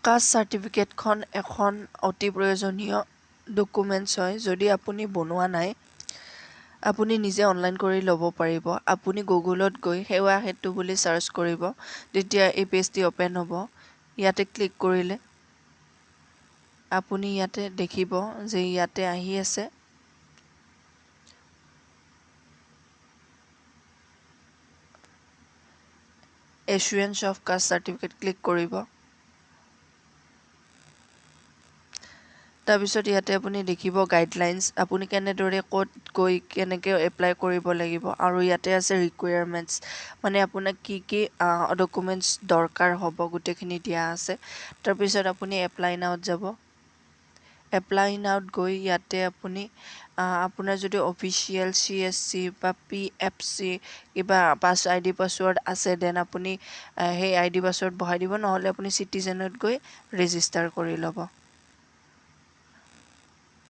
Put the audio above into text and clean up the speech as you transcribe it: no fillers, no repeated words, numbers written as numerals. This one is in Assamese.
কাষ্ট চাৰ্টিফিকেটখন এখন অতি প্ৰয়োজনীয় ডকুমেণ্টছ হয়। যদি আপুনি বনোৱা নাই আপুনি নিজে অনলাইন কৰি ল'ব পাৰিব। আপুনি গুগলত গৈ সেৱা সেতু বুলি চাৰ্চ কৰিব, তেতিয়া এই পেজটি অ'পেন হ'ব। ইয়াতে ক্লিক কৰিলে আপুনি ইয়াতে দেখিব যে ইয়াতে আহি আছে ইছ্যুৱেঞ্চ অফ কাষ্ট চাৰ্টিফিকেট। ক্লিক কৰিব। তাৰপিছত ইয়াতে আপুনি দেখিব গাইডলাইনছ, আপুনি কেনেদৰে ক'ত গৈ কেনেকৈ এপ্লাই কৰিব লাগিব, আৰু ইয়াতে আছে ৰিকুৱাৰমেণ্টছ, মানে আপোনাক কি কি ডকুমেণ্টছ দৰকাৰ হ'ব গোটেইখিনি দিয়া আছে। তাৰপিছত আপুনি এপ্লাই নাওত যাব। এপ্লাই নাওত গৈ ইয়াতে আপুনি আপোনাৰ যদি অফিচিয়েল CSC বা PFC কিবা ID পাছৱৰ্ড আছে, দেন আপুনি সেই ID পাছৱৰ্ড বহাই দিব, নহ'লে আপুনি চিটিজেনত গৈ ৰেজিষ্টাৰ কৰি ল'ব।